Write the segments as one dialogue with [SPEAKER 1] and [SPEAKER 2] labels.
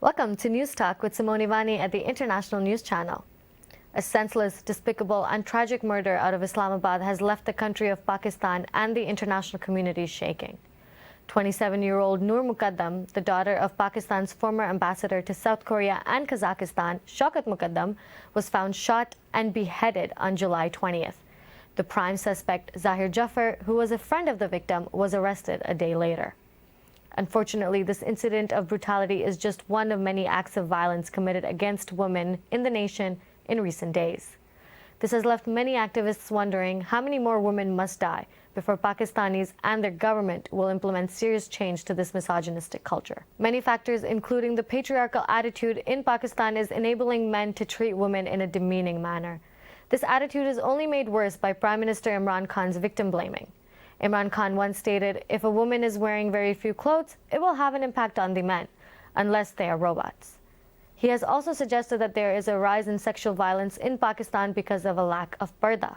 [SPEAKER 1] Welcome to News Talk with Simoni Vani at the International News Channel. A senseless, despicable and tragic murder out of Islamabad has left the country of Pakistan and the international community shaking. 27-year-old Noor Mukadam, the daughter of Pakistan's former ambassador to South Korea and Kazakhstan, Shaukat Mukadam, was found shot and beheaded on July 20th. The prime suspect, Zahir Jaffer, who was a friend of the victim, was arrested a day later. Unfortunately, this incident of brutality is just one of many acts of violence committed against women in the nation in recent days. This has left many activists wondering how many more women must die before Pakistanis and their government will implement serious change to this misogynistic culture. Many factors, including the patriarchal attitude in Pakistan, is enabling men to treat women in a demeaning manner. This attitude is only made worse by Prime Minister Imran Khan's victim blaming. Imran Khan once stated, if a woman is wearing very few clothes, it will have an impact on the men, unless they are robots. He has also suggested that there is a rise in sexual violence in Pakistan because of a lack of parda.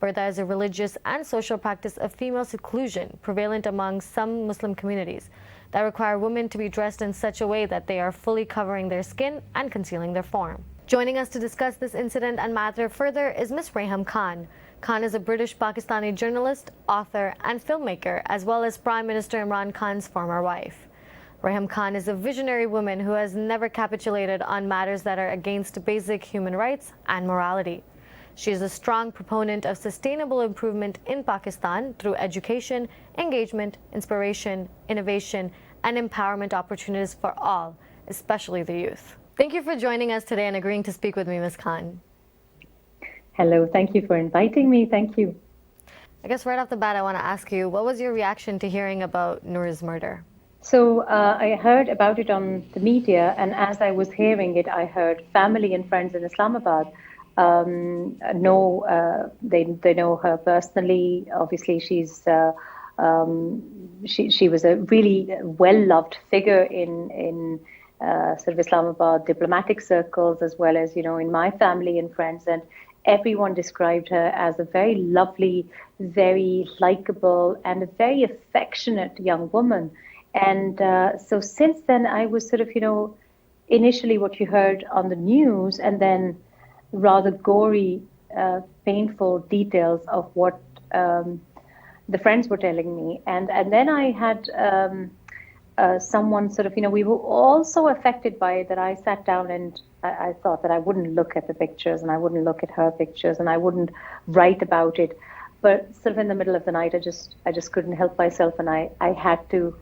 [SPEAKER 1] Parda is a religious and social practice of female seclusion prevalent among some Muslim communities that require women to be dressed in such a way that they are fully covering their skin and concealing their form. Joining us to discuss this incident and matter further is Ms. Reham Khan. Khan is a British Pakistani journalist, author, and filmmaker, as well as Prime Minister Imran Khan's former wife. Reham Khan is a visionary woman who has never capitulated on matters that are against basic human rights and morality. She is a strong proponent of sustainable improvement in Pakistan through education, engagement, inspiration, innovation, and empowerment opportunities for all, especially the youth. Thank you for joining us today and agreeing to speak with me, Ms. Khan.
[SPEAKER 2] Hello, thank you for inviting me. Thank you.
[SPEAKER 1] I guess right off the bat, I want to ask you, what was your reaction to hearing about Noor's murder?
[SPEAKER 2] So I heard about it on the media, and as I was hearing it, I heard family and friends in Islamabad they know her personally. Obviously, she was a really well-loved figure in sort of Islamabad diplomatic circles, as well as, in my family and friends. And everyone described her as a very lovely, very likable, and a very affectionate young woman. And so since then, I was sort of, initially what you heard on the news, and then rather gory, painful details of what the friends were telling me. And then I had someone sort of, we were all so affected by it that I sat down and I thought that I wouldn't look at the pictures, and I wouldn't look at her pictures, and I wouldn't write about it. But sort of in the middle of the night, I just couldn't help myself, and I had to,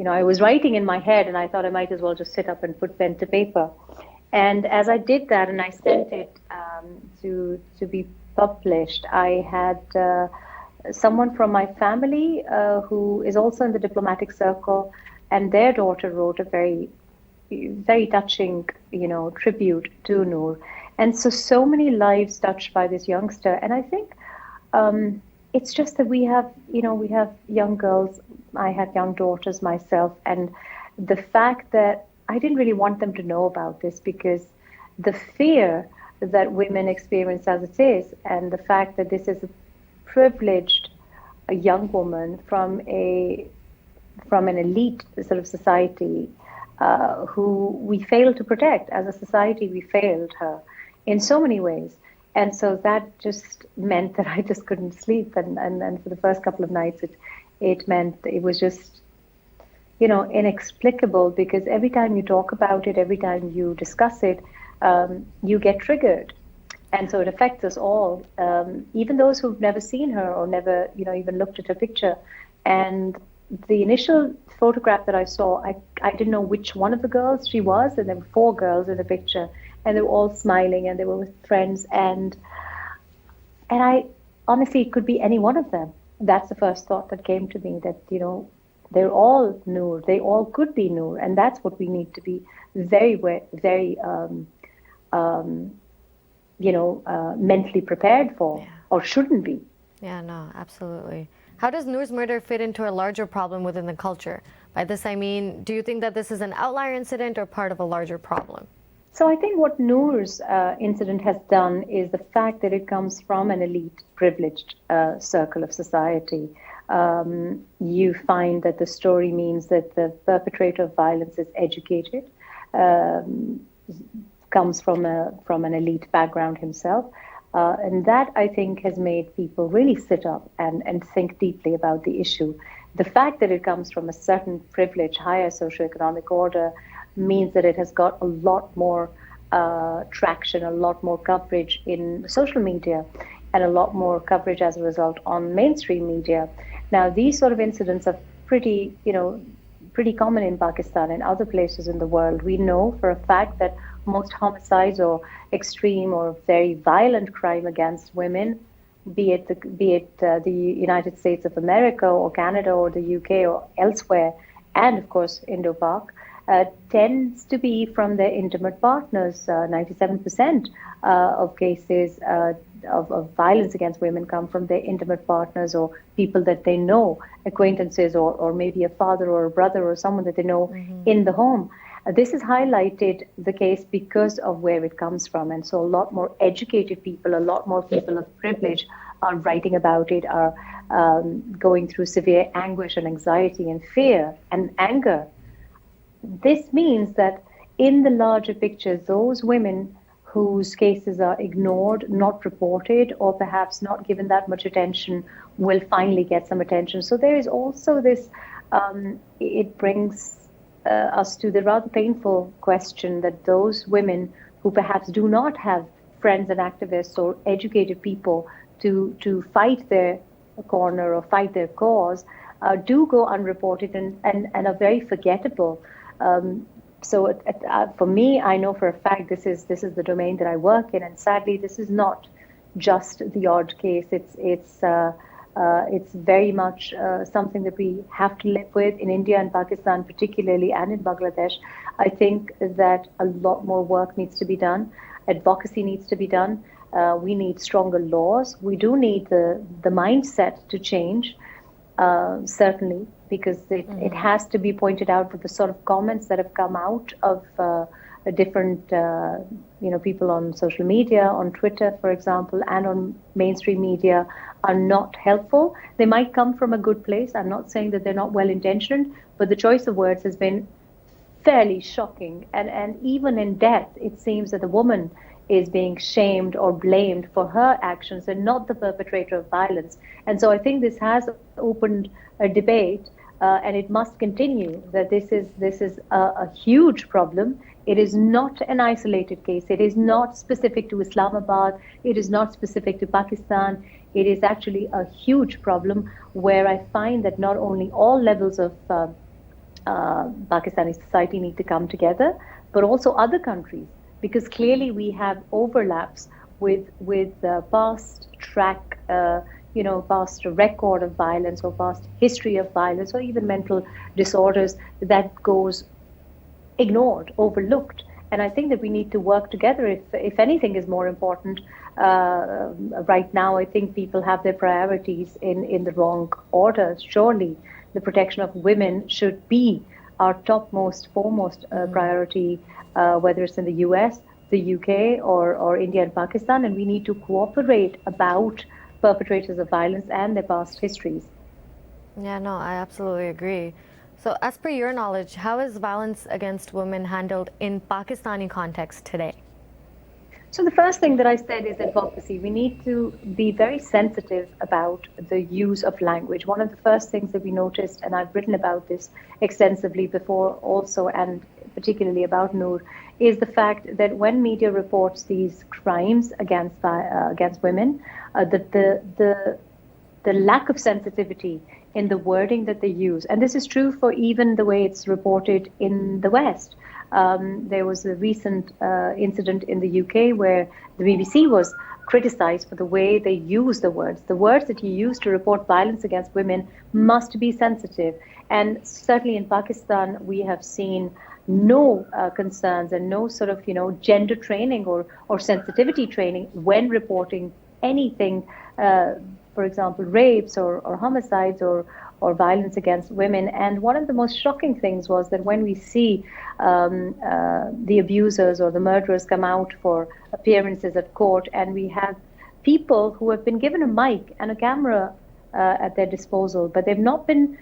[SPEAKER 2] I was writing in my head, and I thought I might as well just sit up and put pen to paper. And as I did that, and I sent it to be published, I had someone from my family who is also in the diplomatic circle, and their daughter wrote a very, very touching, tribute to Noor. And so many lives touched by this youngster. And I think it's just that we have young girls. I had young daughters myself, and the fact that I didn't really want them to know about this, because the fear that women experience as it is, and the fact that this is a privileged young woman from an elite sort of society who we failed to protect. As a society, we failed her in so many ways. And so that just meant that I just couldn't sleep. And for the first couple of nights, it meant it was just, inexplicable, because every time you talk about it, every time you discuss it, you get triggered. And so it affects us all, even those who've never seen her or never, even looked at her picture. And the initial photograph that I saw, I didn't know which one of the girls she was, and there were 4 girls in the picture, and they were all smiling, and they were with friends, and I honestly, it could be any one of them. That's the first thought that came to me, that they're all Noor, they all could be Noor, and that's what we need to be very, very mentally prepared for, or shouldn't be.
[SPEAKER 1] Yeah, no, absolutely. How does Noor's murder fit into a larger problem within the culture? By this I mean, do you think that this is an outlier incident or part of a larger problem?
[SPEAKER 2] So I think what Noor's incident has done is the fact that it comes from an elite, privileged circle of society. You find that the story means that the perpetrator of violence is educated. comes from an elite background himself. And that, I think, has made people really sit up and think deeply about the issue. The fact that it comes from a certain privilege, higher socioeconomic order, means that it has got a lot more traction, a lot more coverage in social media, and a lot more coverage as a result on mainstream media. Now, these sort of incidents are pretty common in Pakistan and other places in the world. We know for a fact that most homicides or extreme or very violent crime against women, be it the United States of America or Canada or the UK or elsewhere, and of course Indo-Pak, tends to be from their intimate partners. 97% of cases of violence against women come from their intimate partners or people that they know, acquaintances or maybe a father or a brother or someone that they know in the home. This has highlighted the case because of where it comes from. And so a lot more educated people, a lot more people of privilege are writing about it, are going through severe anguish and anxiety and fear and anger. This means that in the larger picture, those women whose cases are ignored, not reported, or perhaps not given that much attention will finally get some attention. So there is also this, it brings us to the rather painful question that those women who perhaps do not have friends and activists or educated people to fight their corner or fight their cause do go unreported and are very forgettable. So for me, I know for a fact this is the domain that I work in, and sadly, this is not just the odd case. It's very much something that we have to live with in India and Pakistan, particularly, and in Bangladesh. I think that a lot more work needs to be done. Advocacy needs to be done. We need stronger laws. We do need the mindset to change, certainly, because it has to be pointed out that the sort of comments that have come out of different people on social media, on Twitter, for example, and on mainstream media are not helpful. They might come from a good place. I'm not saying that they're not well-intentioned, but the choice of words has been fairly shocking. And even in death, it seems that the woman is being shamed or blamed for her actions and not the perpetrator of violence. And so I think this has opened a debate, and it must continue, that this is a huge problem. It is not an isolated case. It is not specific to Islamabad. It is not specific to Pakistan. It is actually a huge problem where I find that not only all levels of Pakistani society need to come together, but also other countries, because clearly we have overlaps with past track, past record of violence or past history of violence or even mental disorders that goes ignored, overlooked. And I think that we need to work together. If anything is more important, right now I think people have their priorities in the wrong order. Surely the protection of women should be our topmost, foremost priority, whether it's in the US, the UK, or India and Pakistan. And we need to cooperate about perpetrators of violence and their past histories.
[SPEAKER 1] Yeah, no, I absolutely agree. So as per your knowledge, how is violence against women handled in Pakistani context today?
[SPEAKER 2] So the first thing that I said is advocacy. We need to be very sensitive about the use of language. One of the first things that we noticed, and I've written about this extensively before also, and particularly about Noor, is the fact that when media reports these crimes against women, the lack of sensitivity in the wording that they use, and this is true for even the way it's reported in the West. There was a recent incident in the UK where the BBC was criticized for the way they use the words. The words that you use to report violence against women must be sensitive. And certainly in Pakistan, we have seen no concerns and no sort of, gender training or sensitivity training when reporting anything, for example, rapes or homicides or violence against women. And one of the most shocking things was that when we see the abusers or the murderers come out for appearances at court, and we have people who have been given a mic and a camera at their disposal, but they've not been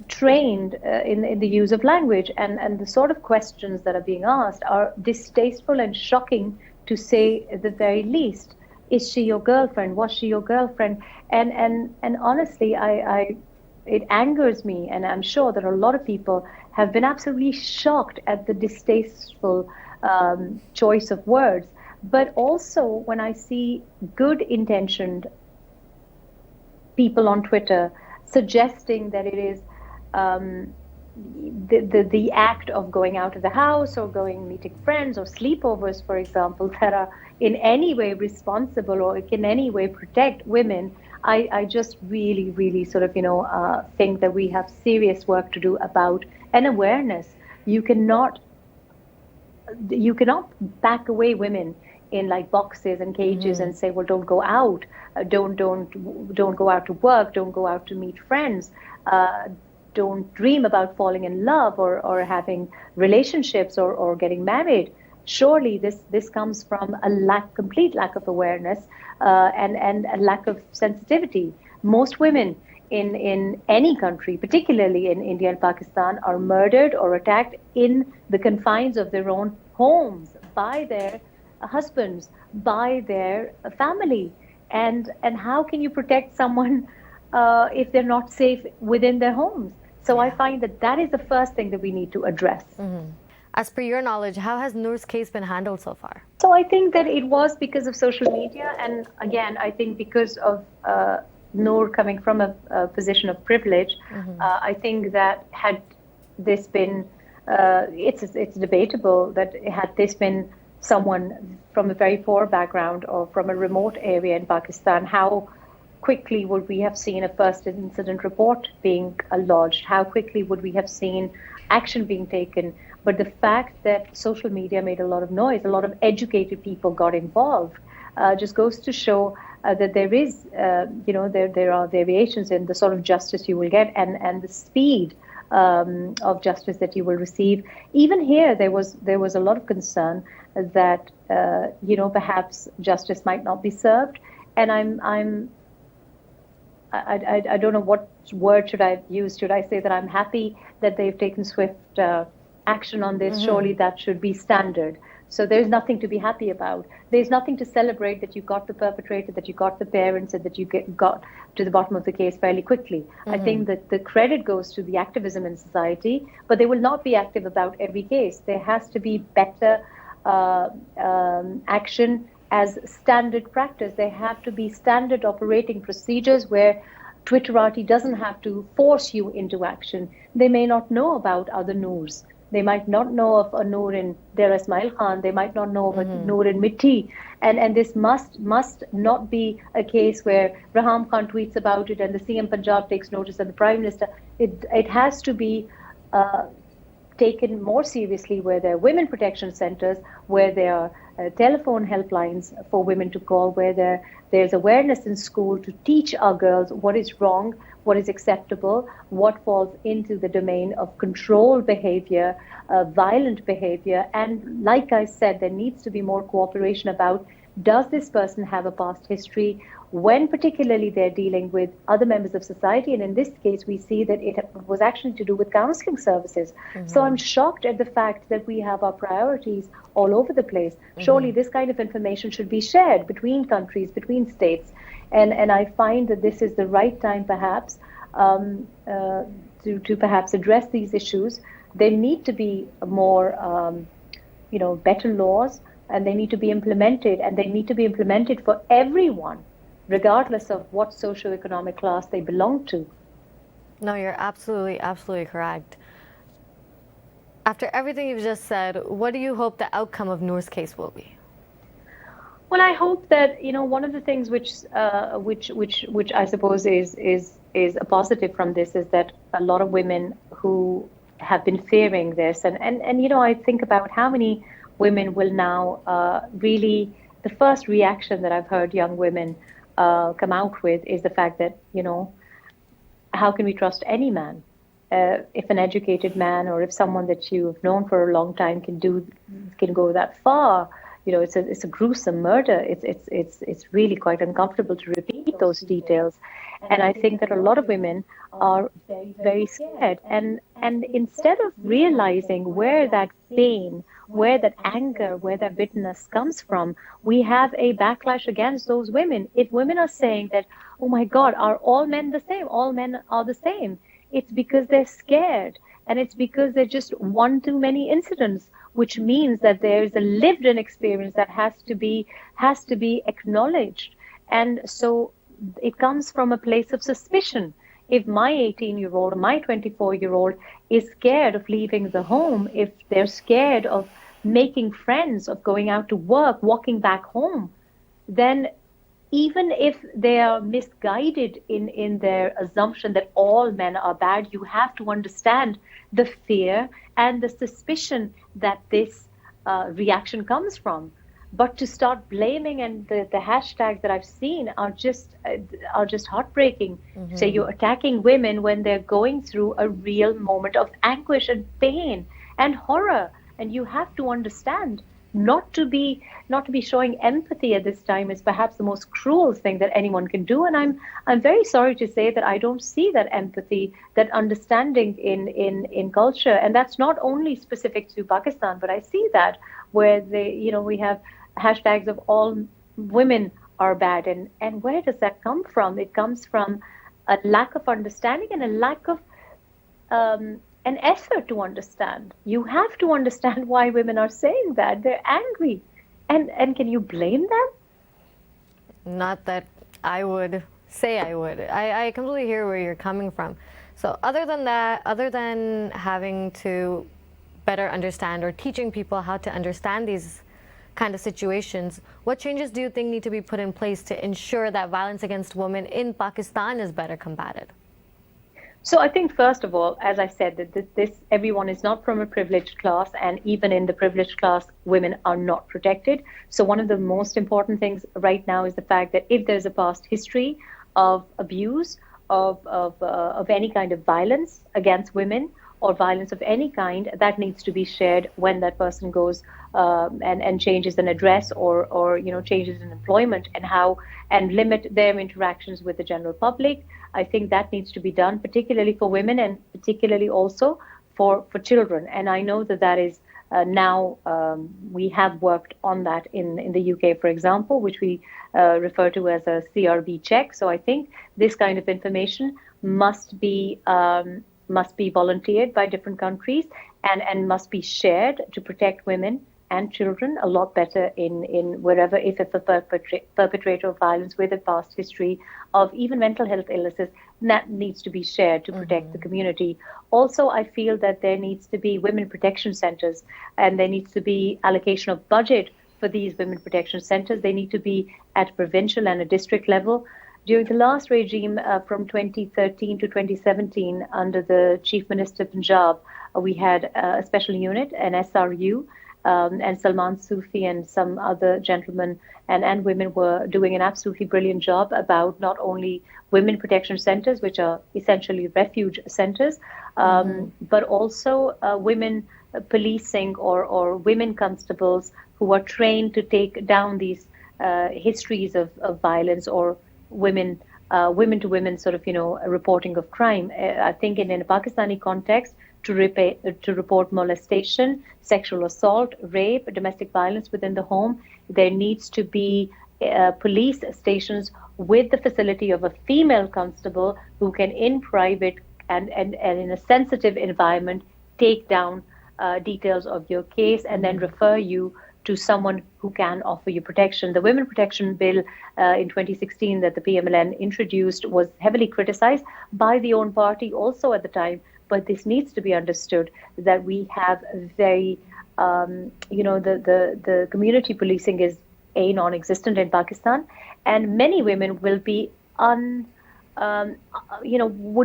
[SPEAKER 2] trained in the use of language, and the sort of questions that are being asked are distasteful and shocking, to say the very least. Is she your girlfriend? Was she your girlfriend? And honestly, it angers me, and I'm sure that a lot of people have been absolutely shocked at the distasteful choice of words. But also, when I see good intentioned people on Twitter suggesting that it is um, the act of going out of the house or going meeting friends or sleepovers, for example, that are in any way responsible or in any way protect women. I just really, really sort of, think that we have serious work to do about an awareness. You cannot you cannot back away women in like boxes and cages and say, well, don't go out, don't go out to work, don't go out to meet friends, don't dream about falling in love or having relationships or getting married. Surely this comes from a complete lack of awareness, and a lack of sensitivity. Most women in any country, particularly in India and Pakistan, are murdered or attacked in the confines of their own homes by their husbands, by their family. And how can you protect someone if they're not safe within their homes? So I find that is the first thing that we need to address.
[SPEAKER 1] As per your knowledge, how has Noor's case been handled so far?
[SPEAKER 2] So I think that it was because of social media, and again, I think because of Noor coming from a position of privilege. I think that had this been, it's debatable that had this been someone from a very poor background or from a remote area in Pakistan, how quickly would we have seen a first incident report being lodged? How quickly would we have seen action being taken? But the fact that social media made a lot of noise, a lot of educated people got involved, just goes to show that there is, there are variations in the sort of justice you will get and the speed of justice that you will receive. Even here, there was a lot of concern that perhaps justice might not be served, and I don't know what word should I use. Should I say that I'm happy that they've taken swift action on this? Surely that should be standard. So there's nothing to be happy about. There's nothing to celebrate that you got the perpetrator, that you got the parents, and that you got to the bottom of the case fairly quickly. I think that the credit goes to the activism in society, but they will not be active about every case. There has to be better action as standard practice. There have to be standard operating procedures where Twitterati doesn't have to force you into action. They may not know about other Noors. They might not know of a Noor in Dera Ismail Khan. They might not know of a Noor in Mitti. And this must not be a case where Reham Khan tweets about it and the CM Punjab takes notice and the Prime Minister. It has to be taken more seriously, where there are women protection centers, where there are telephone helplines for women to call, where there's awareness in school to teach our girls what is wrong, what is acceptable, what falls into the domain of controlled behavior, violent behavior. And like I said, there needs to be more cooperation about, does this person have a past history, when particularly they're dealing with other members of society. And in this case, we see that it was actually to do with counseling services. So I'm shocked at the fact that we have our priorities all over the place. Surely this kind of information should be shared between countries, between states. And I find that this is the right time, perhaps, to perhaps address these issues. There need to be more, better laws, and they need to be implemented, and they need to be implemented for everyone, regardless of what socioeconomic class they belong to.
[SPEAKER 1] No, you're absolutely correct. After everything you've just said, what do you hope the outcome of Noor's case will be?
[SPEAKER 2] Well, I hope that, one of the things which I suppose is a positive from this is that a lot of women who have been fearing this, and I think about how many women will now really, the first reaction that I've heard young women come out with is the fact that, how can we trust any man? If an educated man, or if someone that you've known for a long time can go that far, it's a gruesome murder. It's really quite uncomfortable to repeat those details. And I think that a lot of women are very scared. And instead of realizing where that pain, where that anger, where that bitterness comes from, we have a backlash against those women. If women are saying that, oh my God, are all men the same? All men are the same. It's because they're scared. And it's because there's just one too many incidents, which means that there's a lived-in experience that has to be acknowledged. And so it comes from a place of suspicion. If my 18-year-old or my 24-year-old is scared of leaving the home, if they're scared of making friends, of going out to work, walking back home, then even if they are misguided in their assumption that all men are bad, you have to understand the fear and the suspicion that this reaction comes from. But to start blaming, and the hashtags that I've seen are just heartbreaking. Mm-hmm. Say you're attacking women when they're going through a real moment of anguish and pain and horror, and you have to understand not to be showing empathy at this time is perhaps the most cruel thing that anyone can do. And I'm very sorry to say that I don't see that empathy, that understanding in culture, and that's not only specific to Pakistan, but I see that where we have hashtags of all women are bad, and where does that come from? It comes from a lack of understanding and a lack of an effort to understand. You have to understand why women are saying that. They're angry. And can you blame them?
[SPEAKER 1] Not that I would say I would. I completely hear where you're coming from. So other than that, other than having to better understand or teaching people how to understand these kind of situations, what changes do you think need to be put in place to ensure that violence against women in Pakistan is better combated?
[SPEAKER 2] So I think, first of all, as I said, that this everyone is not from a privileged class, and even in the privileged class, women are not protected. So one of the most important things right now is the fact that if there's a past history of abuse, of any kind of violence against women or violence of any kind, that needs to be shared when that person goes and changes an address or changes in employment, and limit their interactions with the general public. I think that needs to be done, particularly for women and particularly also for children. And I know that is now we have worked on that in the UK, for example, which we refer to as a CRB check. So I think this kind of information must be volunteered by different countries and must be shared to protect women and children a lot better in wherever, if it's a perpetrator of violence with a past history of even mental health illnesses, that needs to be shared to protect the community. Also, I feel that there needs to be women protection centers, and there needs to be allocation of budget for these women protection centers. They need to be at provincial and a district level. During the last regime from 2013 to 2017, under the Chief Minister Punjab, we had a special unit, an SRU, and Salman Sufi and some other gentlemen and women were doing an absolutely brilliant job about not only women protection centers, which are essentially refuge centers, but also women policing or women constables who are trained to take down these histories of violence or women to women sort of reporting of crime. I think in a Pakistani context, to report molestation, sexual assault, rape, domestic violence within the home, there needs to be police stations with the facility of a female constable who can, in private and in a sensitive environment, take down details of your case and then refer you to someone who can offer you protection. The Women Protection Bill in 2016 that the PMLN introduced was heavily criticized by the own party also at the time. But this needs to be understood that we have very, the community policing is non-existent in Pakistan, and many women will be would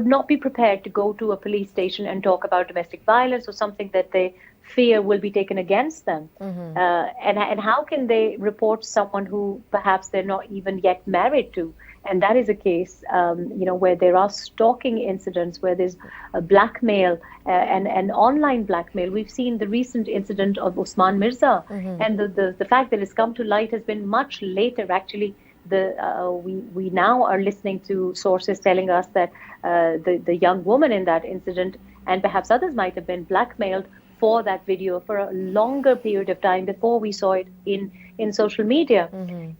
[SPEAKER 2] not be prepared to go to a police station and talk about domestic violence or something that they fear will be taken against them. And how can they report someone who perhaps they're not even yet married to? And that is a case, where there are stalking incidents, where there's a blackmail and online blackmail. We've seen the recent incident of Usman Mirza, and the fact that it's come to light has been much later, actually we now are listening to sources telling us that the young woman in that incident, and perhaps others, might have been blackmailed for that video for a longer period of time before we saw it in social media.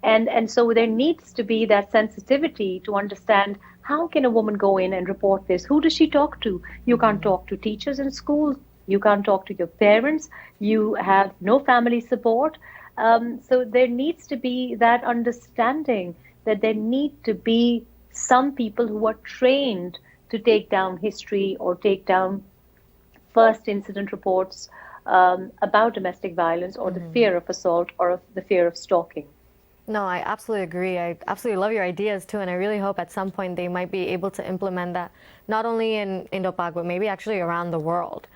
[SPEAKER 2] And so there needs to be that sensitivity to understand, how can a woman go in and report this? Who does she talk to? You can't talk to teachers in schools. You can't talk to your parents. You have no family support. So there needs to be that understanding that there need to be some people who are trained to take down history or take down first incident reports about domestic violence or the fear of assault or of the fear of stalking.
[SPEAKER 1] No, I absolutely agree. I absolutely love your ideas too, and I really hope at some point they might be able to implement that, not only in Indo-Pak, but maybe actually around the world.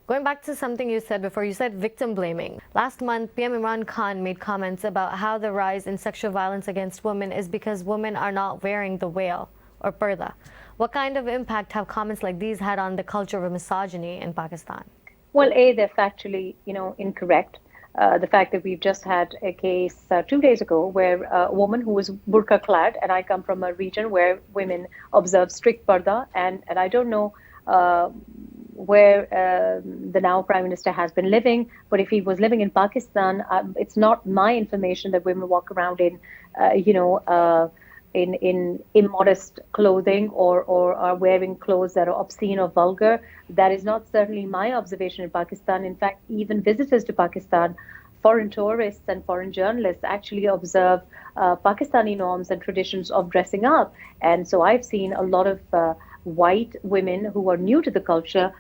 [SPEAKER 1] Going back to something you said before, you said victim blaming. Last month, PM Reham Khan made comments about how the rise in sexual violence against women is because women are not wearing the veil or parda. What kind of impact have comments like these had on the culture of misogyny in Pakistan?
[SPEAKER 2] Well, they're factually, incorrect. The fact that we've just had a case 2 days ago where a woman who was burqa clad, and I come from a region where women observe strict parda, and I don't know where the now Prime Minister has been living, but if he was living in Pakistan, it's not my information that women walk around in, in immodest clothing or are wearing clothes that are obscene or vulgar. That is not certainly my observation in Pakistan. In fact, even visitors to Pakistan, foreign tourists and foreign journalists actually observe Pakistani norms and traditions of dressing up. And so I've seen a lot of white women who are new to the culture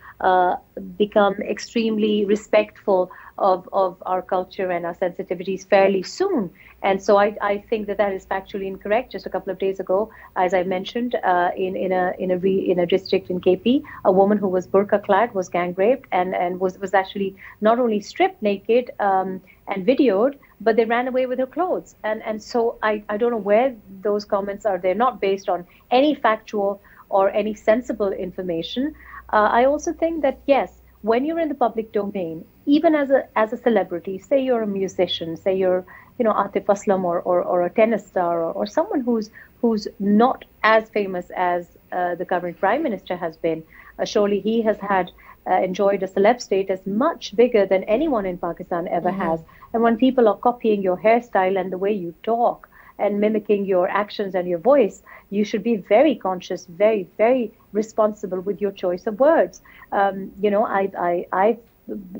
[SPEAKER 2] become extremely respectful of our culture and our sensitivities fairly soon. And so I think that is factually incorrect. Just a couple of days ago, as I mentioned, in a district in KP, a woman who was burqa clad was gang raped and was actually not only stripped naked and videoed, but they ran away with her clothes. And so I don't know where those comments are. They're not based on any factual or any sensible information. I also think that, yes, when you're in the public domain, even as a celebrity, say you're a musician, say you're Atif Aslam or a tennis star or someone who's not as famous as the current Prime Minister has been, surely he has had enjoyed a celeb status much bigger than anyone in Pakistan ever has. And when people are copying your hairstyle and the way you talk and mimicking your actions and your voice, you should be very conscious, very, very responsible with your choice of words. I've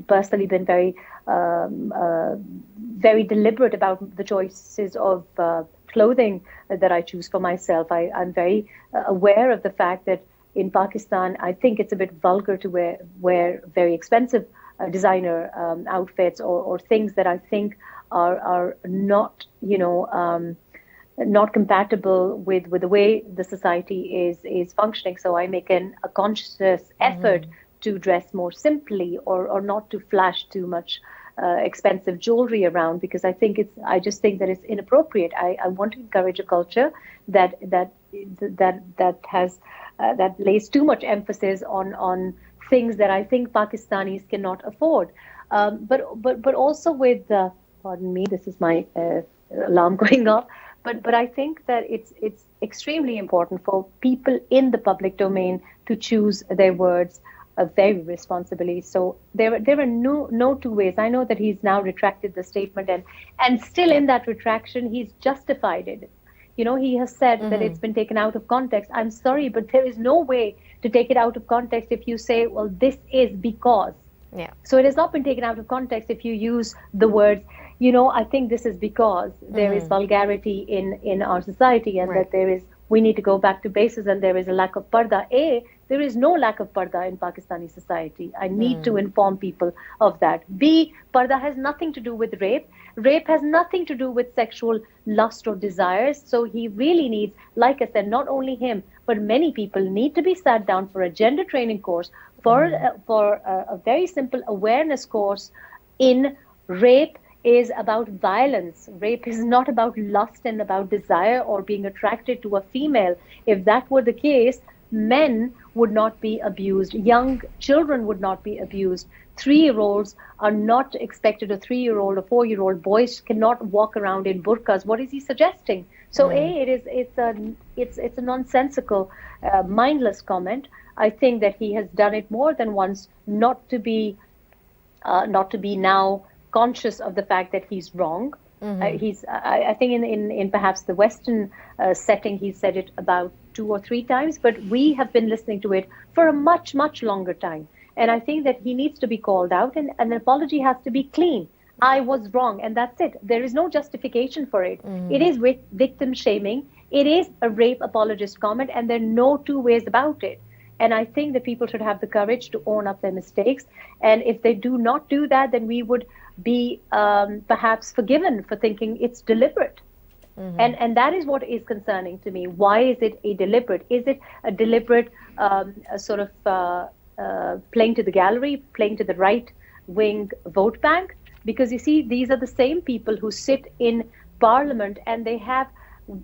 [SPEAKER 2] personally been very, very deliberate about the choices of clothing that I choose for myself. I'm very aware of the fact that in Pakistan, I think it's a bit vulgar to wear very expensive designer outfits or things that I think are not, not compatible with the way the society is functioning. So I make a conscious effort to dress more simply or not to flash too much expensive jewelry around, because I just think that it's inappropriate. I want to encourage a culture that lays too much emphasis on things that I think Pakistanis cannot afford. But also with pardon me, this is my alarm going off. But I think that it's extremely important for people in the public domain to choose their words very responsibly. So there are no two ways. I know that he's now retracted the statement, and still in that retraction, he's justified it. He has said that it's been taken out of context. I'm sorry, but there is no way to take it out of context if you say, well, this is because. Yeah. So it has not been taken out of context if you use the words, I think this is because there is vulgarity in our society, and that we need to go back to bases, and there is a lack of parda. There is no lack of parda in Pakistani society. I need to inform people of that. B, parda has nothing to do with rape. Rape has nothing to do with sexual lust or desires. So he really needs, like I said, not only him, but many people need to be sat down for a gender training course, for a very simple awareness course in rape is about violence. Rape is not about lust and about desire or being attracted to a female. If that were the case, men would not be abused. Young children would not be abused. 3-year-olds are not expected, a 3-year-old or 4-year-old boys cannot walk around in burqas. What is he suggesting? So it's a nonsensical, mindless comment. I think that he has done it more than once, not to be now conscious of the fact that he's wrong. I think in perhaps the Western setting, he said it about 2 or 3 times, but we have been listening to it for a much, much longer time. And I think that he needs to be called out, and an apology has to be clean. I was wrong, and that's it. There is no justification for it. It is with victim shaming. It is a rape apologist comment, and there are no two ways about it. And I think that people should have the courage to own up their mistakes. And if they do not do that, then we would be perhaps forgiven for thinking it's deliberate. And that is what is concerning to me. Why is it a deliberate? Is it a deliberate sort of playing to the gallery, playing to the right-wing vote bank? Because you see, these are the same people who sit in parliament, and they have,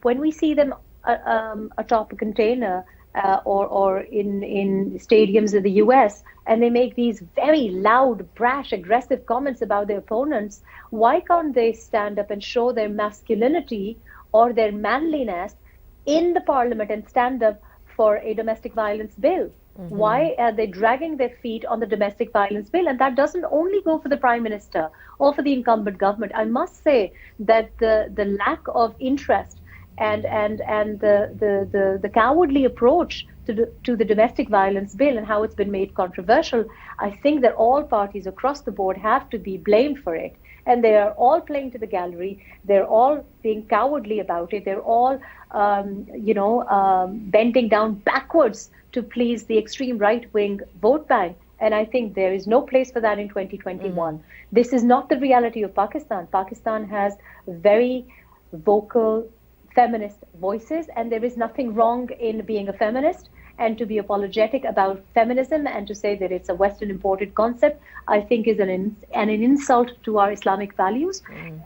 [SPEAKER 2] when we see them atop a container or in stadiums in the US, and they make these very loud, brash, aggressive comments about their opponents, why can't they stand up and show their masculinity or their manliness in the parliament and stand up for a domestic violence bill? Why are they dragging their feet on the domestic violence bill? And that doesn't only go for the Prime Minister or for the incumbent government. I must say that the lack of interest and the cowardly approach to the domestic violence bill and how it's been made controversial, I think that all parties across the board have to be blamed for it. And they are all playing to the gallery. They're all being cowardly about it. They're all, bending down backwards to please the extreme right-wing vote bank. And I think there is no place for that in 2021. This is not the reality of Pakistan. Pakistan has very vocal feminist voices, and there is nothing wrong in being a feminist. And to be apologetic about feminism and to say that it's a Western imported concept, I think is an insult to our Islamic values.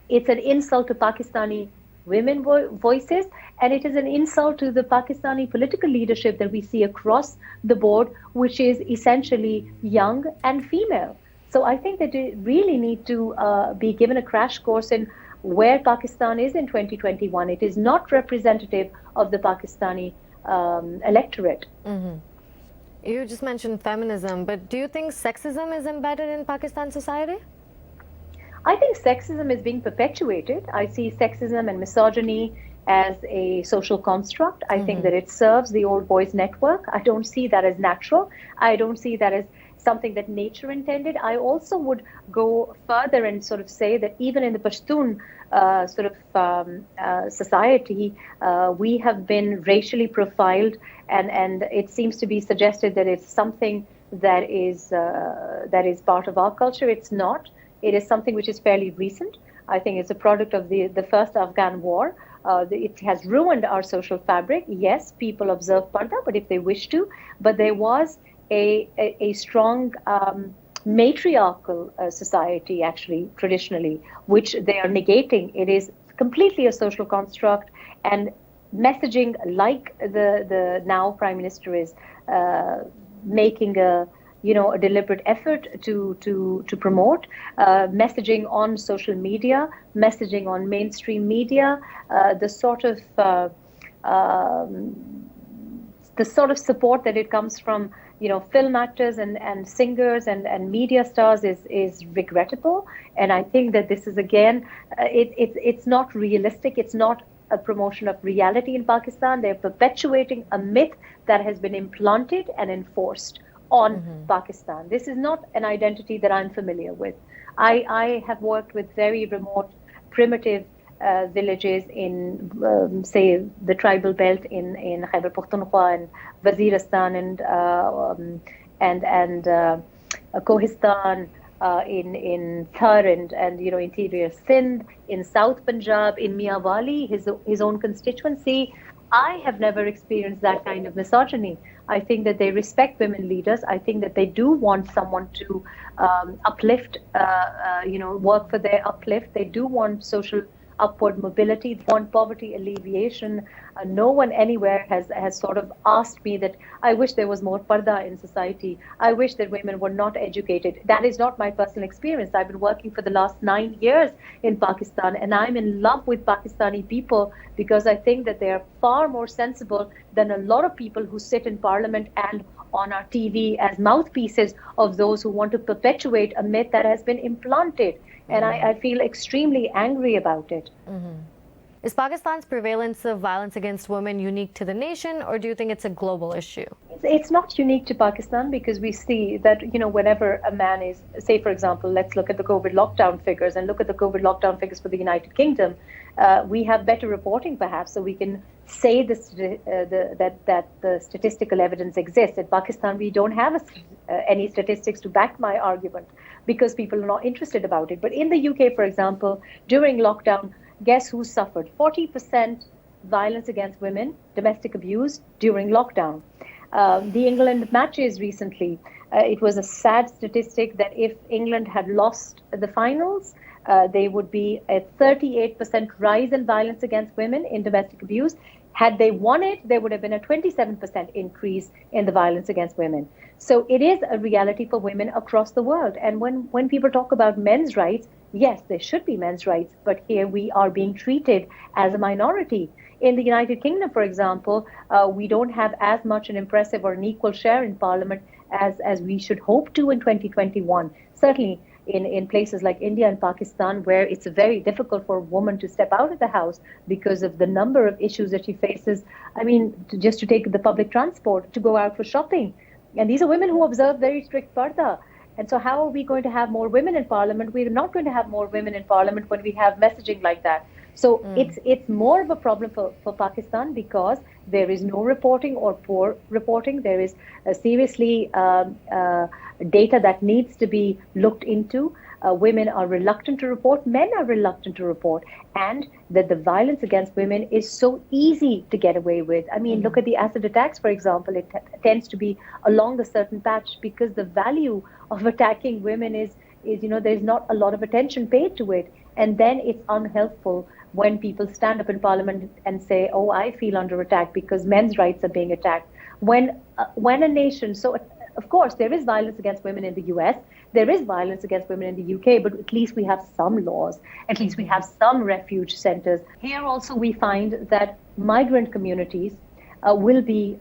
[SPEAKER 2] It's an insult to Pakistani women voices, and it is an insult to the Pakistani political leadership that we see across the board, which is essentially young and female. So I think that they really need to be given a crash course in where Pakistan is in 2021. It is not representative of the Pakistani electorate.
[SPEAKER 1] You just mentioned feminism, but do you think sexism is embedded in Pakistan society?
[SPEAKER 2] I think sexism is being perpetuated. I see sexism and misogyny as a social construct. I think that it serves the old boys network. I don't see that as natural. I don't see that as something that nature intended. I also would go further and sort of say that even in the Pashtun society, we have been racially profiled, and it seems to be suggested that it's something that is part of our culture. It's not. It is something which is fairly recent. I think it's a product of the first Afghan war. It has ruined our social fabric. Yes, people observe parda, but if they wish to. But there was a strong matriarchal society, actually, traditionally, which they are negating. It is completely a social construct, and messaging like the now Prime Minister is making a deliberate effort to promote, messaging on social media, messaging on mainstream media, the sort of support that it comes from film actors and singers and media stars is regrettable. And I think that this is, again, it's not realistic. It's not a promotion of reality in Pakistan. They're perpetuating a myth that has been implanted and enforced on Pakistan. This is not an identity that I'm familiar with. I have worked with very remote, primitive villages in, say, the tribal belt in Khyber Pakhtunkhwa and Waziristan and Kohistan, in Thar and interior Sindh, in South Punjab, in Miawali, his own constituency. I have never experienced that kind of misogyny. I think that they respect women leaders. I think that they do want someone to uplift, work for their uplift. They do want social upward mobility, they want poverty alleviation. No one anywhere has sort of asked me that I wish there was more parda in society. I wish that women were not educated. That is not my personal experience. I've been working for the last 9 years in Pakistan, and I'm in love with Pakistani people because I think that they are far more sensible than a lot of people who sit in parliament and on our TV as mouthpieces of those who want to perpetuate a myth that has been implanted. And I feel extremely angry about it.
[SPEAKER 1] Is Pakistan's prevalence of violence against women unique to the nation, or do you think it's a global issue?
[SPEAKER 2] It's not unique to Pakistan because we see that, whenever a man is, say, for example, let's look at the COVID lockdown figures and look at the COVID lockdown figures for the United Kingdom. We have better reporting, perhaps, so we can say that the statistical evidence exists. In Pakistan, we don't have any statistics to back my argument because people are not interested about it. But in the UK, for example, during lockdown, guess who suffered? 40% violence against women, domestic abuse during lockdown. The England matches recently, it was a sad statistic that if England had lost the finals, there would be a 38% rise in violence against women in domestic abuse. Had they won it, there would have been a 27% increase in the violence against women. So it is a reality for women across the world. And when people talk about men's rights, yes, there should be men's rights, but here we are being treated as a minority. In the United Kingdom, for example, we don't have as much an impressive or an equal share in parliament as we should hope to in 2021. Certainly in places like India and Pakistan, where it's very difficult for a woman to step out of the house because of the number of issues that she faces. I mean, just to take the public transport, to go out for shopping. And these are women who observe very strict parda. And so how are we going to have more women in parliament? We're not going to have more women in parliament when we have messaging like that. So it's more of a problem for Pakistan because there is no reporting or poor reporting. There is seriously data that needs to be looked into. Women are reluctant to report, men are reluctant to report, and that the violence against women is so easy to get away with. I mean, look at the acid attacks, for example. It tends to be along a certain patch because the value of attacking women is there's not a lot of attention paid to it. And then it's unhelpful when people stand up in parliament and say, oh, I feel under attack because men's rights are being attacked. When a nation, so of course, there is violence against women in the US, there is violence against women in the UK, but at least we have some laws, at least we have some refuge centers. Here also we find that migrant communities will be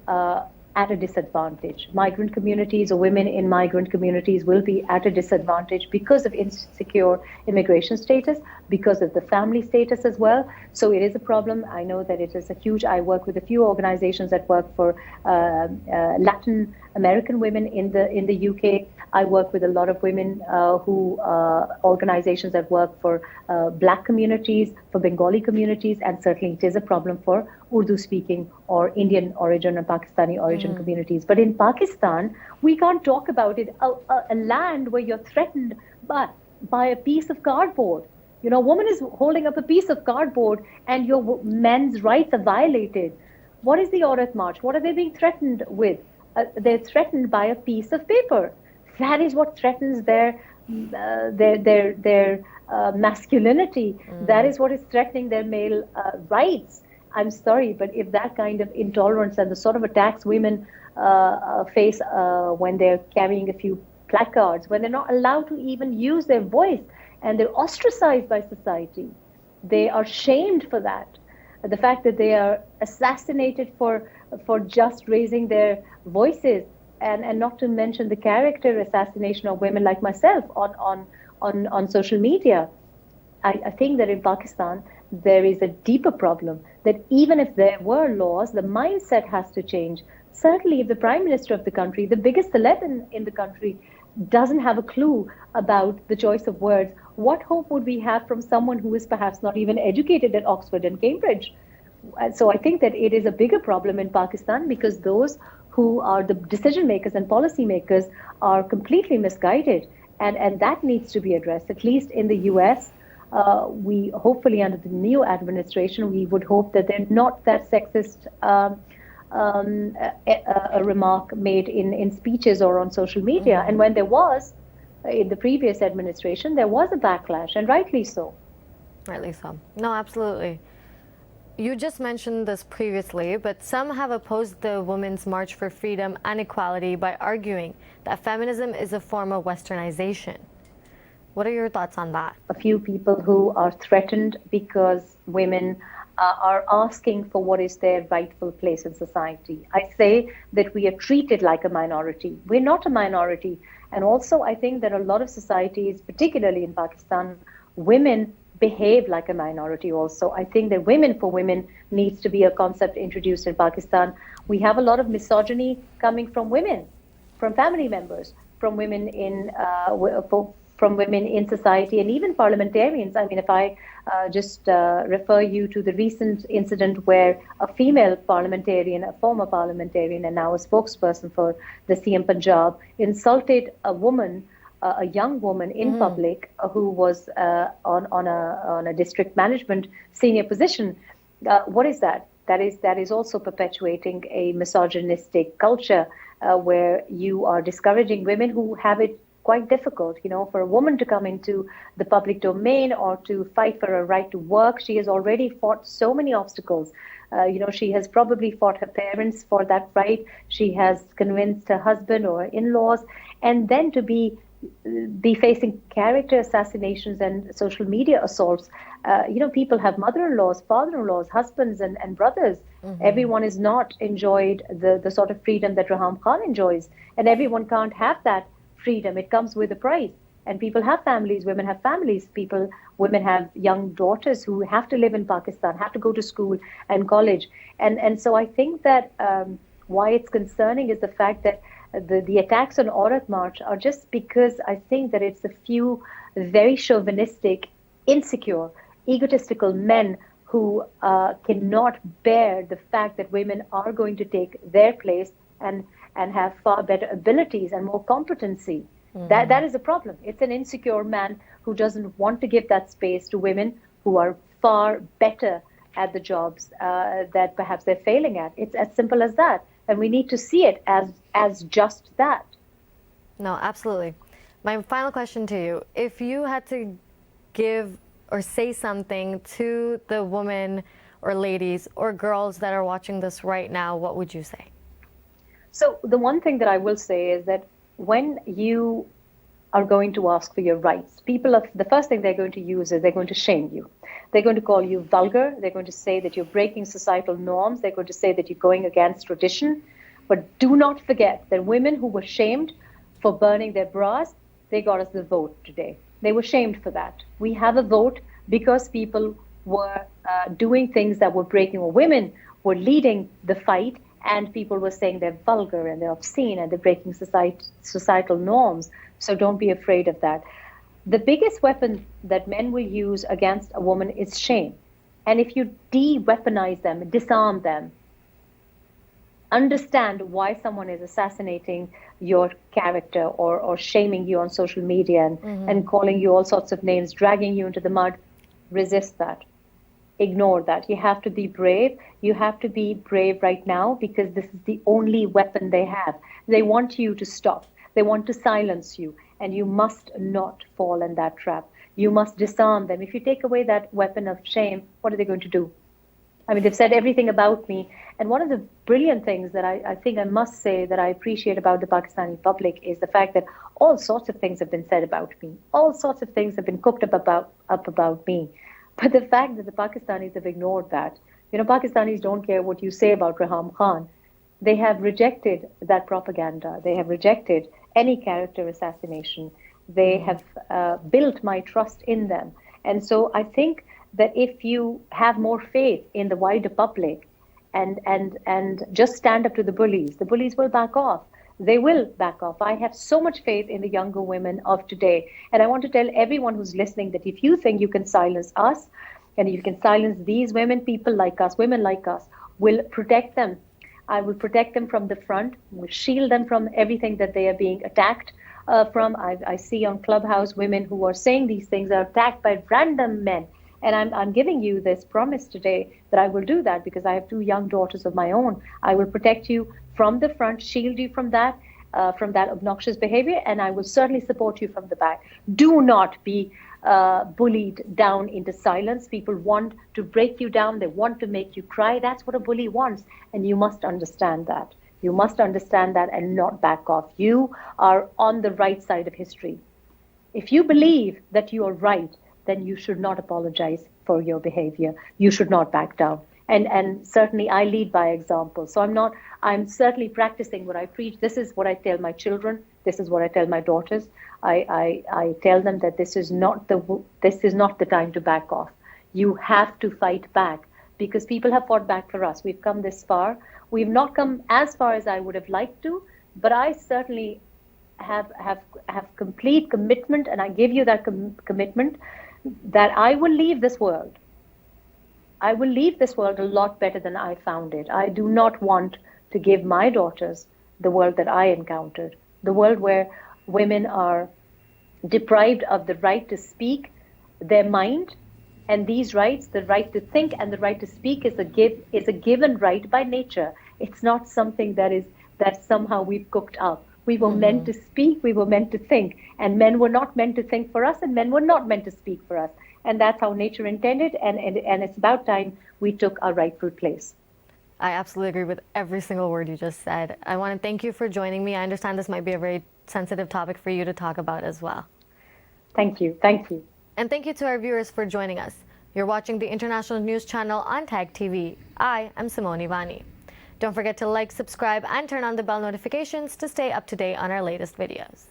[SPEAKER 2] at a disadvantage. Migrant communities or women in migrant communities will be at a disadvantage because of insecure immigration status, because of the family status as well. So it is a problem. I know that it is a huge, I work with a few organizations that work for Latin American women in the UK. I work with a lot of women organizations that work for Black communities, for Bengali communities, and certainly it is a problem for Urdu-speaking or Indian origin or Pakistani origin communities. But in Pakistan, we can't talk about it. A land where you're threatened by a piece of cardboard. You know, a woman is holding up a piece of cardboard and your men's rights are violated. What is the Aurat March? What are they being threatened with? They're threatened by a piece of paper. That is what threatens their masculinity. That is what is threatening their male rights. I'm sorry, but if that kind of intolerance and the sort of attacks women face when they're carrying a few placards, when they're not allowed to even use their voice and they're ostracized by society, they are shamed for that. The fact that they are assassinated for just raising their voices, and not to mention the character assassination of women like myself on social media. I think that in Pakistan, there is a deeper problem that even if there were laws, the mindset has to change. Certainly, if the Prime Minister of the country, the biggest celeb in the country, doesn't have a clue about the choice of words, what hope would we have from someone who is perhaps not even educated at Oxford and Cambridge? So I think that it is a bigger problem in Pakistan because those who are the decision makers and policy makers are completely misguided. And that needs to be addressed. At least in the US, we hopefully under the new administration, we would hope that they're not that sexist a remark made in speeches or on social media. And when there was, in the previous administration, there was a backlash, and rightly so.
[SPEAKER 1] Rightly so. No, absolutely. You just mentioned this previously, but some have opposed the Women's March for Freedom and Equality by arguing that feminism is a form of westernization. What are your thoughts on that?
[SPEAKER 2] A few people who are threatened because women are asking for what is their rightful place in society. I say that we are treated like a minority. We're not a minority. And also, I think that a lot of societies, particularly in Pakistan, women behave like a minority also. I think that women for women needs to be a concept introduced in Pakistan. We have a lot of misogyny coming from women, from family members, from women from women in society, and even parliamentarians. I mean, if I just refer you to the recent incident where a female parliamentarian, a former parliamentarian, and now a spokesperson for the CM Punjab, insulted a woman, a young woman in public who was on a district management senior position. What is that? That is also perpetuating a misogynistic culture where you are discouraging women who have it quite difficult. You know, for a woman to come into the public domain or to fight for a right to work, she has already fought so many obstacles. She has probably fought her parents for that right. She has convinced her husband or her in-laws, and then to be facing character assassinations and social media assaults. People have mother-in-laws, father-in-laws, husbands, and brothers. Everyone is not enjoyed the sort of freedom that Reham Khan enjoys, and everyone can't have that freedom. It comes with a price. And people have families, women have families, women have young daughters who have to live in Pakistan, have to go to school and college. And so I think that why it's concerning is the fact that the attacks on Aurat March are just because I think that it's a few very chauvinistic, insecure, egotistical men who cannot bear the fact that women are going to take their place and have far better abilities and more competency. That is a problem. It's an insecure man who doesn't want to give that space to women who are far better at the jobs that perhaps they're failing at. It's as simple as that. And we need to see it as just that.
[SPEAKER 1] No, absolutely. My final question to you, if you had to give or say something to the women or ladies or girls that are watching this right now, what would you say?
[SPEAKER 2] So the one thing that I will say is that when you are going to ask for your rights, the first thing they're going to use is they're going to shame you. They're going to call you vulgar. They're going to say that you're breaking societal norms. They're going to say that you're going against tradition. But do not forget that women who were shamed for burning their bras, they got us the vote today. They were shamed for that. We have a vote because people were doing things that were breaking, or women were leading the fight, and people were saying they're vulgar and they're obscene and they're breaking societal norms. So don't be afraid of that. The biggest weapon that men will use against a woman is shame. And if you de-weaponize them, disarm them, understand why someone is assassinating your character or shaming you on social media and calling you all sorts of names, dragging you into the mud, resist that. Ignore that. You have to be brave. You have to be brave right now because this is the only weapon they have. They want you to stop. They want to silence you. And you must not fall in that trap. You must disarm them. If you take away that weapon of shame, what are they going to do? I mean, they've said everything about me. And one of the brilliant things that I think I must say that I appreciate about the Pakistani public is the fact that all sorts of things have been said about me. All sorts of things have been cooked up about me. But the fact that the Pakistanis have ignored that, Pakistanis don't care what you say about Reham Khan. They have rejected that propaganda. They have rejected any character assassination. They have built my trust in them. And so I think that if you have more faith in the wider public and just stand up to the bullies will back off. They will back off. I have so much faith in the younger women of today. And I want to tell everyone who's listening that if you think you can silence us and you can silence these women, people like us, women like us, will protect them. I will protect them from the front, will shield them from everything that they are being attacked from. I see on Clubhouse women who are saying these things are attacked by random men. And I'm giving you this promise today that I will do that because I have two young daughters of my own. I will protect you from the front, shield you from that. from that obnoxious behavior, and I will certainly support you from the back. Do not be bullied down into silence. People want to break you down. They want to make you cry. That's what a bully wants, and you must understand that. You must understand that and not back off. You are on the right side of history. If you believe that you are right, then you should not apologize for your behavior. You should not back down. And certainly I lead by example. So I'm certainly practicing what I preach. This is what I tell my children. This is what I tell my daughters. I tell them that this is not the time to back off. You have to fight back because people have fought back for us. We've come this far. We've not come as far as I would have liked to, but I certainly have complete commitment, and I give you that commitment that I will leave this world. I will leave this world a lot better than I found it. I do not want to give my daughters the world that I encountered, the world where women are deprived of the right to speak their mind, and these rights, the right to think and the right to speak, is a given right by nature. It's not something that somehow we've cooked up. We were meant to speak, we were meant to think, and men were not meant to think for us, and men were not meant to speak for us. And that's how nature intended, and it's about time we took our rightful place.
[SPEAKER 1] I absolutely agree with every single word you just said. I want to thank you for joining me. I understand this might be a very sensitive topic for you to talk about as well.
[SPEAKER 2] Thank you. Thank you.
[SPEAKER 1] And thank you to our viewers for joining us. You're watching the international news channel on Tag TV. I am Simoni Vani. Don't forget to like, subscribe, and turn on the bell notifications to stay up to date on our latest videos.